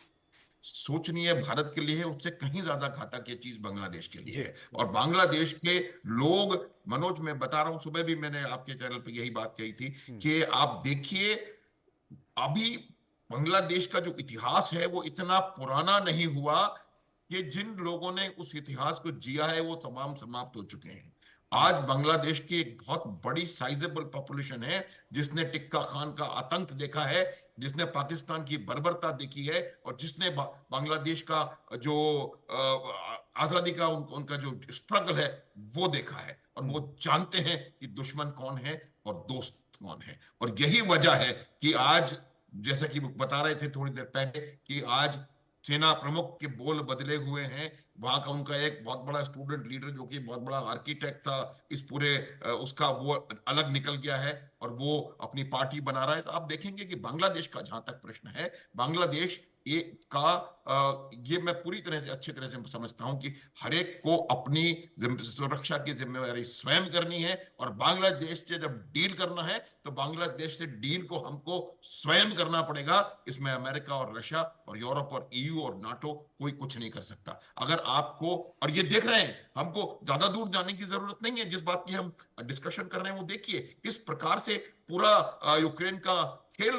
सोचनीय भारत के लिए है, उससे कहीं ज्यादा घातक ये चीज बांग्लादेश के लिए है। और बांग्लादेश के लोग, मनोज मैं बता रहा हूं, सुबह भी मैंने आपके चैनल पर यही बात कही थी कि आप देखिए, अभी बांग्लादेश का जो इतिहास है वो इतना पुराना नहीं हुआ कि जिन लोगों ने उस इतिहास को जिया है वो तमाम समाप्त हो चुके हैं। आज बांग्लादेश की एक बहुत बड़ी साइजेबल पॉपुलेशन है जिसने टिक्का खान का आतंक देखा है, जिसने पाकिस्तान की बर्बरता देखी है, और जिसने बांग्लादेश का जो आजादी का उनका जो स्ट्रगल है वो देखा है, और वो जानते हैं कि दुश्मन कौन है और दोस्त कौन है। और यही वजह है कि आज, जैसा कि बता रहे थे थोड़ी देर पहले, कि आज सेना प्रमुख के बोल बदले हुए हैं। वहां का उनका एक बहुत बड़ा स्टूडेंट लीडर, जो कि बहुत बड़ा आर्किटेक्ट था इस पूरे उसका, वो अलग निकल गया है और वो अपनी पार्टी बना रहा है। तो आप देखेंगे कि बांग्लादेश का जहां तक प्रश्न है, बांग्लादेश ये मैं पूरी तरह से, अच्छी तरह से समझता हूं कि हर एक को अपनी सुरक्षा की जिम्मेवारी स्वयं करनी है, और बांग्लादेश से जब डील करना है तो बांग्लादेश से डील को हमको स्वयं करना पड़ेगा। इसमें अमेरिका और रशिया और यूरोप और ईयू और नाटो कोई कुछ नहीं कर सकता। अगर आपको, और ये देख रहे हैं, हमको ज्यादा दूर जाने की जरूरत नहीं है, जिस बात की हम डिस्कशन कर रहे हैं वो देखिए किस प्रकार से पूरा यूक्रेन का खेल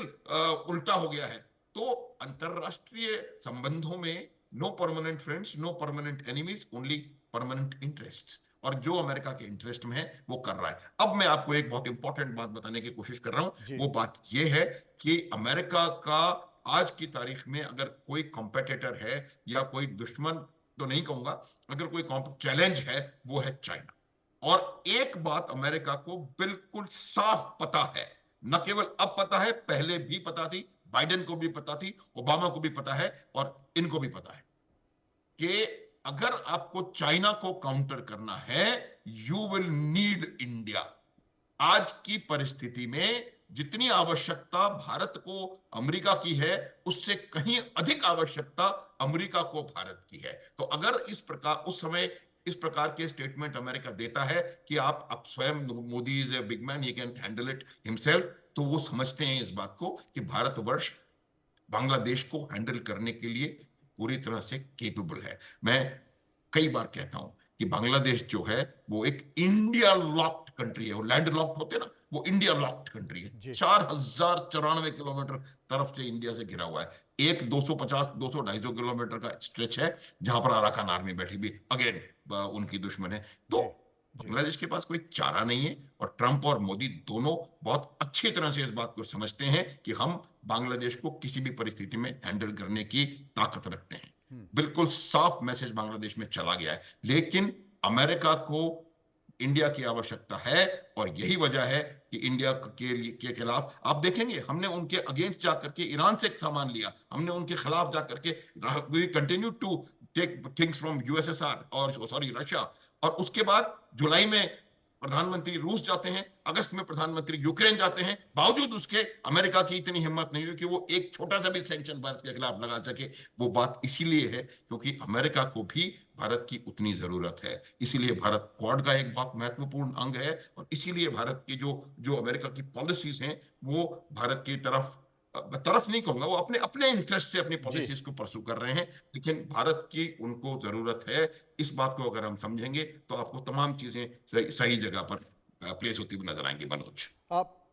उल्टा हो गया है। तो अंतरराष्ट्रीय संबंधों में no permanent friends, no permanent enemies, only permanent interest, और जो अमेरिका के इंटरेस्ट में है वो कर रहा है। अब मैं आपको एक बहुत इंपॉर्टेंट बात बताने की कोशिश कर रहा हूं, वो बात ये है कि अमेरिका का आज की तारीख में अगर कोई कॉम्पिटिटर है या कोई दुश्मन तो नहीं कहूंगा, अगर कोई चैलेंज है वो है चाइना। और एक बात अमेरिका को बिल्कुल साफ पता है, न केवल अब पता है, पहले भी पता थी, बाइडेन को भी पता थी, ओबामा को भी पता है, और इनको भी पता है कि अगर आपको चाइना को काउंटर करना है, यू विल नीड इंडिया। आज की परिस्थिति में जितनी आवश्यकता भारत को अमेरिका की है, उससे कहीं अधिक आवश्यकता अमेरिका को भारत की है। तो अगर इस प्रकार, उस समय इस प्रकार के स्टेटमेंट अमेरिका देता है कि आप स्वयं, Modi is a big man, he can handle it himself, तो वो समझते हैं इस बात को कि भारतवर्ष बांग्लादेश को हैंडल करने के लिए पूरी तरह से केपेबल है। मैं कई बार कहता हूं कि बांग्लादेश जो है वो एक इंडिया लॉक्ड कंट्री है। वो लैंड लॉक्ड होते हैं ना, वो इंडिया लॉक्ड कंट्री है। 4094 किलोमीटर तरफ से इंडिया से घिरा हुआ है। एक 250-200-250 किलोमीटर का स्ट्रेच है जहां पर अराकान आर्मी बैठी भी, अगेन उनकी दुश्मन है। तो बांग्लादेश के पास कोई चारा नहीं है, और ट्रंप और मोदी दोनों बहुत अच्छी तरह से इस बात को समझते हैं कि हम बांग्लादेश को किसी भी परिस्थिति में हैंडल करने की ताकत रखते हैं। बिल्कुल साफ मैसेज बांग्लादेश में चला गया है। लेकिन अमेरिका को इंडिया की आवश्यकता है, और यही वजह है कि इंडिया के खिलाफ। आप देखेंगे हमने उनके अगेंस्ट जाकर के ईरान से सामान लिया, हमने उनके खिलाफ जाकर के we continue to take things from USSR और सॉरी रशिया। और उसके बाद जुलाई में प्रधानमंत्री रूस जाते हैं, अगस्त में प्रधानमंत्री यूक्रेन जाते हैं, बावजूद उसके अमेरिका की इतनी हिम्मत नहीं हुई कि वो एक छोटा सा भी सैंक्शन भारत के खिलाफ लगा सके। वो बात इसीलिए है क्योंकि अमेरिका को भी भारत की उतनी जरूरत है, इसीलिए भारत क्वाड का एक बहुत महत्वपूर्ण अंग है। और इसीलिए भारत की जो अमेरिका की पॉलिसीज हैं वो भारत की तरफ नहीं कहूंगा, वो अपने अपने इंटरेस्ट से अपनी पॉलिसीज को परसू कर रहे हैं, लेकिन भारत की उनको जरूरत है। इस बात को अगर हम समझेंगे तो आपको तमाम चीजें सही जगह पर प्लेस होती हुई नजर आएंगी। मनोज,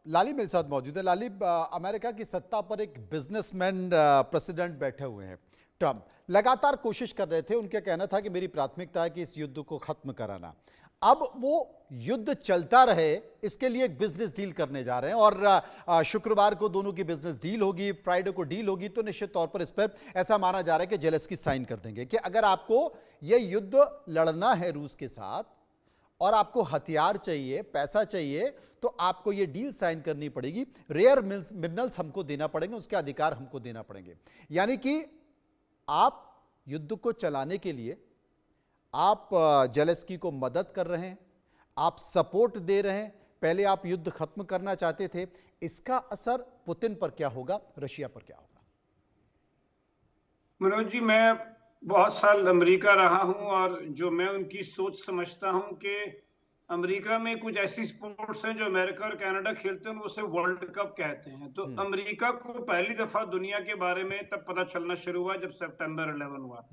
लाली मेरे साथ मौजूद है। लाली, अमेरिका की सत्ता पर एक बिजनेसमैन प्रेसिडेंट बैठे हुए हैं ट्रंप, लगातार कोशिश कर रहे थे, उनका कहना था कि मेरी प्राथमिकता है कि इस युद्ध को खत्म कराना। अब वो युद्ध चलता रहे इसके लिए एक बिजनेस डील करने जा रहे हैं और शुक्रवार को दोनों की बिजनेस डील होगी, फ्राइडे को डील होगी। तो निश्चित तौर पर इस पर ऐसा माना जा रहा है कि जेलेंस्की साइन कर देंगे कि अगर आपको यह युद्ध लड़ना है रूस के साथ और आपको हथियार चाहिए, पैसा चाहिए, तो आपको यह डील साइन करनी पड़ेगी। रेयर मिनरल्स हमको देना पड़ेंगे, उसके अधिकार हमको देना पड़ेंगे। यानी कि आप युद्ध को चलाने के लिए आप जेलेंस्की को मदद कर रहे हैं, आप सपोर्ट दे रहे हैं। पहले आप युद्ध खत्म करना चाहते थे, इसका असर पुतिन पर क्या होगा, रशिया पर क्या होगा? मनोज जी, मैं बहुत साल अमेरिका रहा हूं और जो मैं उनकी सोच समझता हूं कि अमेरिका में कुछ ऐसी स्पोर्ट्स हैं जो अमेरिका और कनाडा खेलते हैं, उसे वर्ल्ड कप कहते हैं। तो अमेरिका को पहली दफा दुनिया के बारे में तब पता चलना शुरू हुआ जब सितंबर 11 हुआ।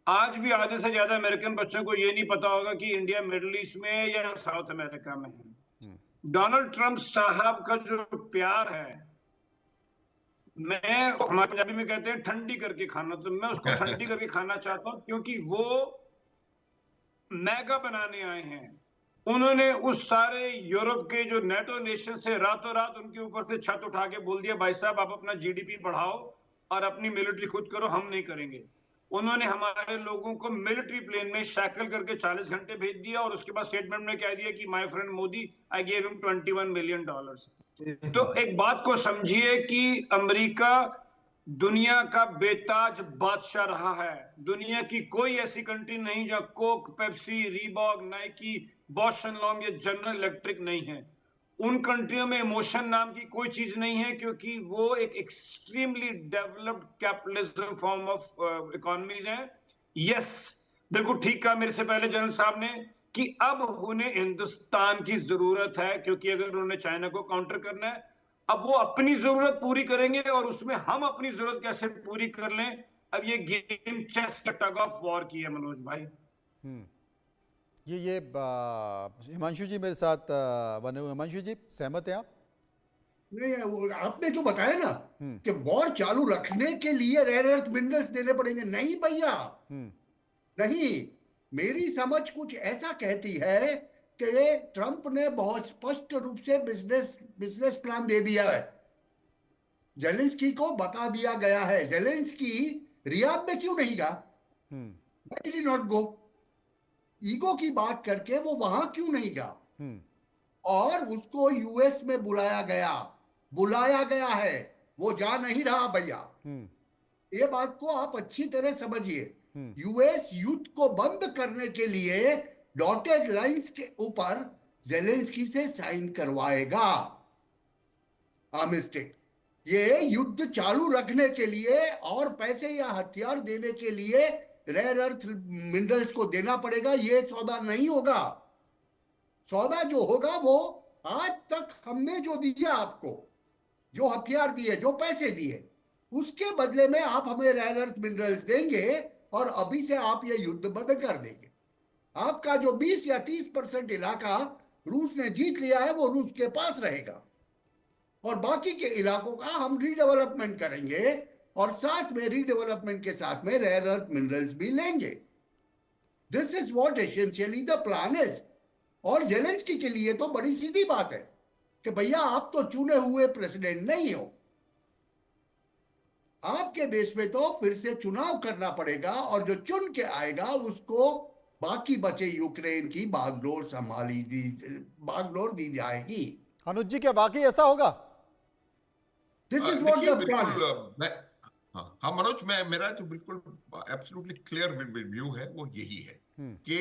आज भी आधे से ज्यादा अमेरिकन बच्चों को ये नहीं पता होगा कि इंडिया मिडिल ईस्ट में है या साउथ अमेरिका में है। डोनाल्ड ट्रंप साहब का जो प्यार है, मैं हमारे पंजाबी में कहते हैं ठंडी करके खाना, तो मैं उसको ठंडी करके खाना चाहता हूं क्योंकि वो मैगा बनाने आए हैं। उन्होंने उस सारे यूरोप के जो नेटो नेशन थे, रातों रात उनके ऊपर से छत उठा के बोल दिया, भाई साहब आप अपना जीडीपी बढ़ाओ और अपनी मिलिट्री खुद करो, हम नहीं करेंगे। उन्होंने हमारे लोगों को मिलिट्री प्लेन में शैकल करके 40 घंटे भेज दिया और उसके बाद स्टेटमेंट में कह दिया कि my friend Modi, I give him $21 million. तो एक बात को समझिए कि अमेरिका दुनिया का बेताज बादशाह रहा है। दुनिया की कोई ऐसी कंट्री नहीं जहां Coke, Pepsi, Reebok, Nike, Bosch and long या जनरल इलेक्ट्रिक नहीं है। उन कंट्रियों में इमोशन नाम की कोई चीज नहीं है क्योंकि वो एक extremely developed capitalism form of economies है। यस, बिल्कुल ठीक कहा मेरे से पहले जनरल साहब ने कि अब उन्हें हिंदुस्तान की जरूरत है, क्योंकि अगर उन्होंने चाइना को काउंटर करना है, अब वो अपनी जरूरत पूरी करेंगे और उसमें हम अपनी जरूरत कैसे पूरी कर लें। अब ये गेम चेस का टग ऑफ वॉर की है मनोज भाई। ये हिमांशु जी मेरे साथ बने हुए। हिमांशु जी, सहमत हैं आप? नहीं, आपने जो बताया ना कि वॉर चालू रखने के लिए रेयर अर्थ मिनरल्स देने पड़ेंगे, नहीं भैया, नहीं। मेरी समझ कुछ ऐसा कहती है कि ट्रंप ने बहुत स्पष्ट रूप से बिजनेस प्लान दे दिया है, जेलेंस्की को बता दिया गया है। जेलेंस्की रियाद में क्यों नहीं गया? Why did he not go? Ego की बात करके वो वहां क्यों नहीं गया? और उसको यूएस में बुलाया गया है, वो जा नहीं रहा भैया। ये बात को आप अच्छी तरह समझिए। यूएस युद्ध को बंद करने के लिए डॉटेड लाइंस के ऊपर जेलेंस्की से साइन करवाएगा आर्मिस्टिस। ये युद्ध चालू रखने के लिए और पैसे या हथियार देने के लिए रेयर अर्थ मिनरल्स को देना पड़ेगा। ये सौदा नहीं होगा। सौदा जो होगा वो आज तक हमने जो दिया आपको, जो हथियार दिए, जो पैसे दिए, उसके बदले में आप हमें रेयर अर्थ मिनरल्स देंगे और अभी से आप ये युद्ध बंद कर देंगे। आपका जो 20 या 30% इलाका रूस ने जीत लिया है वो रूस के पास रहेगा और बाकी के इलाकों का हम रीडेवलपमेंट करेंगे और साथ में रीडेवलपमेंट के साथ में रेयर अर्थ मिनरल्स भी लेंगे। This is what essentially the plan is. और जेलेंस्की के लिए तो बड़ी सीधी बात है कि भैया आप तो चुने हुए प्रेसिडेंट नहीं हो, आपके देश में तो फिर से चुनाव करना पड़ेगा और जो चुन के आएगा उसको बाकी बचे यूक्रेन की बागडोर दी जाएगी। अनुज जी, क्या वाकई ऐसा होगा? This is what the plan. हाँ मनोज, मेरा जो बिल्कुल एब्सोल्युटली क्लियर व्यू है वो यही है कि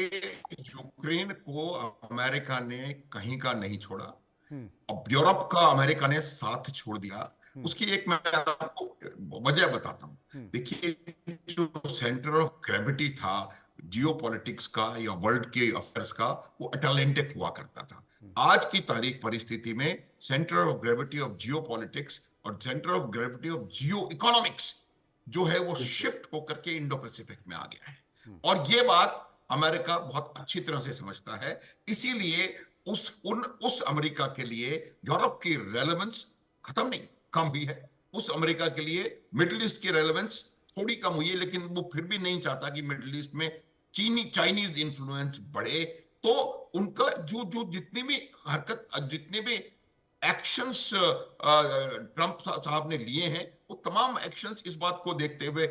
यूक्रेन को अमेरिका ने कहीं का नहीं छोड़ा। अब यूरोप का अमेरिका ने साथ छोड़ दिया। उसकी एक मैं आपको वजह बताता हूं। देखिए, जो सेंटर ऑफ ग्रेविटी था जियोपॉलिटिक्स का या वर्ल्ड के अफेयर्स का, वो अटलांटिक हुआ करता था। आज की तारीख परिस्थिति में centre of gravity of geopolitics और centre of gravity of geoeconomics जो है वो शिफ्ट होकर के इंडो पैसिफिक में आ गया है। और ये बात अमेरिका बहुत अच्छी तरह से समझता है। इसीलिए उस अमेरिका के लिए यूरोप की रेलेवेंस खत्म नहीं, कम हुई है। उस अमेरिका के लिए मिडिल ईस्ट की रेलेवेंस थोड़ी कम हुई है, लेकिन वो फिर भी नहीं चाहता कि मिडिल ईस्ट में चाइनीज इंफ्लुएंस बढ़े। तो उनका जो जितनी भी हरकत, जितने भी एक्शंस ट्रंप साहब ने लिए हैं, वो तमाम एक्शंस इस बात को देखते हुए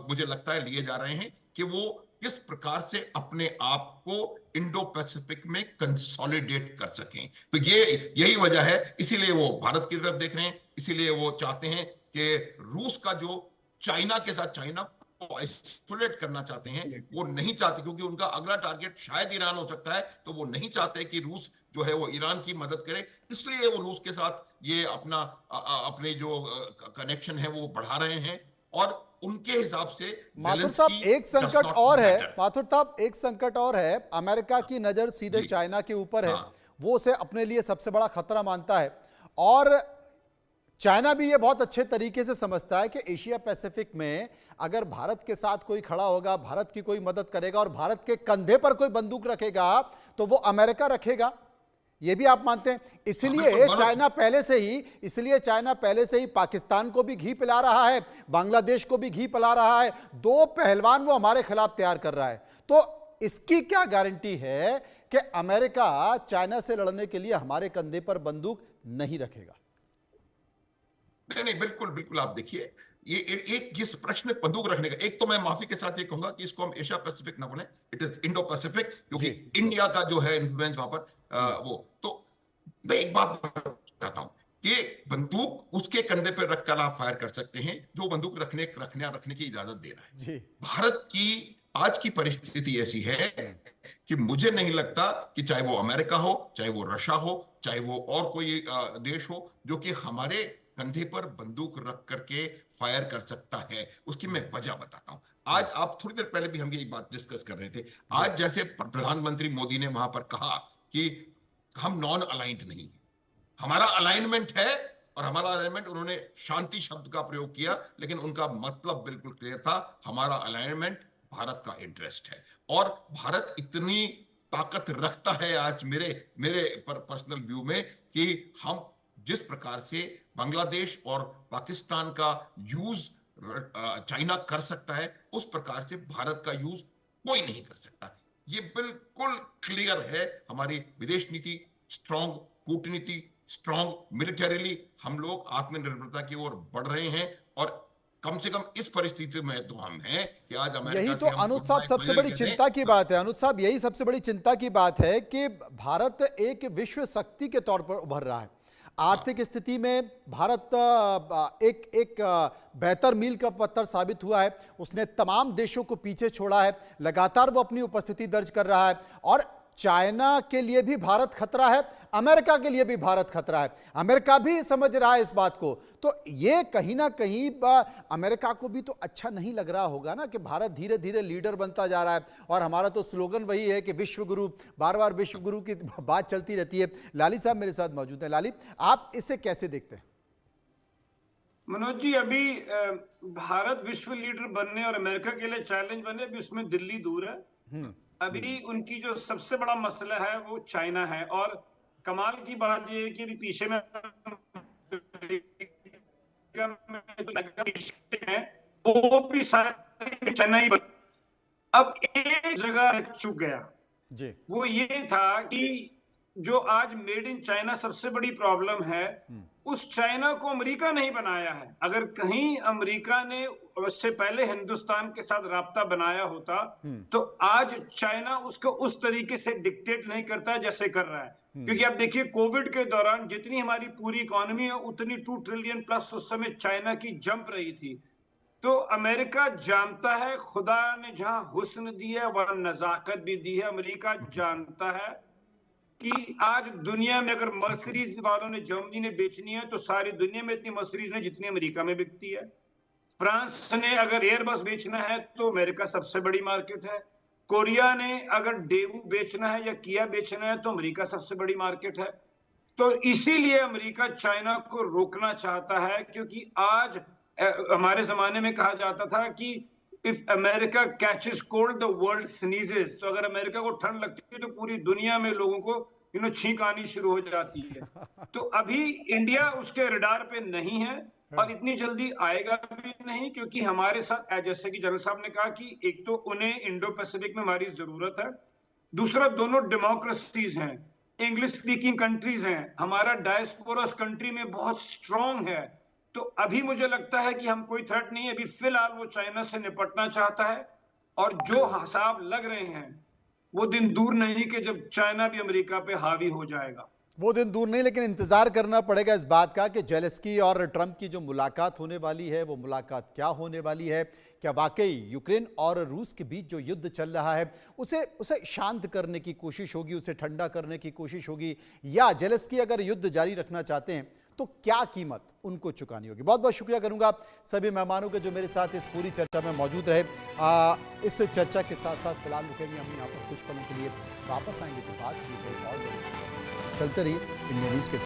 मुझे लगता है लिए जा रहे हैं कि वो किस प्रकार से अपने आप को इंडो पैसिफिक में कंसोलिडेट कर सकें। तो यही वजह है, इसीलिए वो भारत की तरफ देख रहे हैं। इसीलिए वो चाहते हैं कि रूस का जो चाइना के साथ, चाइना को आइसोलेट करना चाहते हैं, वो नहीं चाहते, क्योंकि उनका अगला टारगेट शायद ईरान हो सकता है। तो वो नहीं चाहते कि रूस जो है वो ईरान की मदद करे। इसलिए वो रूस के साथ ये अपने जो कनेक्शन है वो बढ़ा रहे हैं। और उनके हिसाब से माथुर साहब, एक संकट और है। माथुर साहब, एक संकट और है। अमेरिका की नजर सीधे चाइना के ऊपर है। वो उसे अपने लिए सबसे बड़ा खतरा मानता है। और चाइना भी ये बहुत अच्छे तरीके से समझता है कि एशिया पैसिफिक में अगर भारत के साथ कोई खड़ा होगा, भारत की कोई मदद करेगा और भारत के कंधे पर कोई बंदूक रखेगा, तो वो अमेरिका रखेगा। ये भी आप मानते हैं? इसलिए चाइना पहले से ही पाकिस्तान को भी घी पिला रहा है, बांग्लादेश को भी घी पिला रहा है। दो पहलवान वो हमारे खिलाफ तैयार कर रहा है। तो इसकी क्या गारंटी है कि अमेरिका चाइना से लड़ने के लिए हमारे कंधे पर बंदूक नहीं रखेगा? नहीं, बिल्कुल बिल्कुल। आप देखिए, ये इस प्रश्न में बंदूक रखने का, एक तो मैं माफी के साथ ये कहूंगा कि इसको हम एशिया पैसिफिक ना बोले, इट इज इंडो पैसिफिक, क्योंकि इंडिया का जो है इन्फ्लुएंस वहां पर वो। तो मैं एक बात बताता हूं कि बंदूक उसके कंधे पर रखकर आप फायर कर सकते हैं जो बंदूक रखने की इजाजत दे रहा है। भारत की आज की परिस्थिति ऐसी है कि मुझे नहीं लगता कि चाहे वो अमेरिका हो, चाहे वो रशिया हो, चाहे वो और कोई देश हो, जो कि हमारे कंधे पर बंदूक रख करके फायर कर सकता है। उसकी मैं वजह बताता हूं। आज आप थोड़ी देर पहले भी हम यही बात डिस्कस कर रहे थे। आज जैसे प्रधानमंत्री मोदी ने वहां पर कहा कि हम नॉन अलाइंड नहीं, हमारा अलाइनमेंट है। और हमारा अलाइनमेंट, उन्होंने शांति शब्द का प्रयोग किया, लेकिन उनका मतलब बिल्कुल क्लियर था, हमारा अलाइनमेंट भारत का इंटरेस्ट है। और भारत इतनी ताकत रखता है आज मेरे पर्सनल व्यू में कि हम जिस प्रकार से बांग्लादेश और पाकिस्तान का यूज चाइना कर सकता है, उस प्रकार से भारत का यूज कोई नहीं कर सकता। ये बिल्कुल क्लियर है। हमारी विदेश नीति स्ट्रांग, कूटनीति स्ट्रांग, मिलिटरीली हम लोग आत्मनिर्भरता की ओर बढ़ रहे हैं। और कम से कम इस परिस्थिति में तो हम हैं कि आज अमेरिका, यही तो अनुज साहब सबसे बड़ी चिंता की बात है। अनुज साहब, यही सबसे बड़ी चिंता की बात है कि भारत एक विश्व शक्ति के तौर पर उभर रहा है। आर्थिक स्थिति में भारत एक बेहतर मील का पत्थर साबित हुआ है। उसने तमाम देशों को पीछे छोड़ा है। लगातार वो अपनी उपस्थिति दर्ज कर रहा है। और चाइना के लिए भी भारत खतरा है, अमेरिका के लिए भी भारत खतरा है। अमेरिका भी समझ रहा है इस बात को। तो ये कहीं ना कहीं अमेरिका को भी तो अच्छा नहीं लग रहा होगा ना कि भारत धीरे धीरे लीडर बनता जा रहा है। और हमारा तो स्लोगन वही है कि विश्व गुरु, बार बार विश्व गुरु की बात चलती रहती है। लाली साहब मेरे साथ मौजूद है। लाली, आप इसे कैसे देखते हैं? मनोज जी, अभी भारत विश्व लीडर बनने और अमेरिका के लिए चैलेंज बने, अभी उसमें दिल्ली दूर है। अभी उनकी जो सबसे बड़ा मसला है वो चाइना है। और कमाल की बात ये है कि अभी पीछे में वो भी सारे चाइना ही। अब एक जगह चूक गया जी, वो ये था कि जो आज मेड इन चाइना सबसे बड़ी प्रॉब्लम है, उस चाइना को अमेरिका नहीं बनाया है। अगर कहीं अमेरिका ने उससे पहले हिंदुस्तान के साथ राब्ता बनाया होता तो आज चाइना उसको उस तरीके से डिक्टेट नहीं करता जैसे कर रहा है। क्योंकि आप देखिए कोविड के दौरान जितनी हमारी पूरी इकोनॉमी है उतनी 2 ट्रिलियन प्लस उस समय चाइना की जंप रही थी। तो अमेरिका जानता है खुदा ने जहां हुस्न दी है वहां नजाकत भी दी है। अमेरिका जानता है कि आज दुनिया में अगर मर्सिडीज वालों ने जर्मनी ने बेचनी है तो सारी दुनिया में इतनी मर्सिडीज नहीं जितनी अमेरिका में बिकती है। फ्रांस ने अगर एयरबस बेचना है तो अमेरिका सबसे बड़ी मार्केट है। कोरिया ने अगर डेवू बेचना है या किया बेचना है तो अमेरिका सबसे बड़ी मार्केट है। तो इसीलिए अमेरिका चाइना को रोकना चाहता है, क्योंकि आज हमारे जमाने में कहा जाता था कि if America catches cold the world sneezes. तो अगर अमेरिका को ठंड लगती है तो पूरी दुनिया में लोगों को छींक आनी शुरू हो जाती है। तो अभी इंडिया उसके रडार पे नहीं है और इतनी जल्दी आएगा भी नहीं, क्योंकि हमारे साथ जैसे कि जनरल साहब ने कहा कि एक तो उन्हें इंडो पैसिफिक में हमारी जरूरत है, दूसरा दोनों डेमोक्रेसीज हैं, इंग्लिश स्पीकिंग कंट्रीज हैं, हमारा डायस्पोरा उस कंट्री में बहुत स्ट्रांग है। तो अभी मुझे लगता है कि हम कोई थ्रेट नहीं है। अभी फिलहाल वो चाइना से निपटना चाहता है और जो हिसाब लग रहे हैं वो दिन दूर नहीं कि जब चाइना भी अमेरिका पे हावी हो जाएगा। वो दिन दूर नहीं, लेकिन इंतजार करना पड़ेगा इस बात का कि जेलेंस्की और ट्रंप की जो मुलाकात होने वाली है वो मुलाकात क्या होने वाली है। क्या वाकई यूक्रेन और रूस के बीच जो युद्ध चल रहा है उसे शांत करने की कोशिश होगी, उसे ठंडा करने की कोशिश होगी, या जेलेंस्की अगर युद्ध जारी रखना चाहते हैं तो क्या कीमत उनको चुकानी होगी। बहुत बहुत शुक्रिया करूंगा सभी मेहमानों के जो मेरे साथ इस पूरी चर्चा में मौजूद रहे। इस चर्चा के साथ साथ फिलहाल रुकेंगे हम यहाँ पर कुछ पलों के लिए, वापस आएंगे तो बात भी और चलते रहिए इंडिया न्यूज़ के साथ।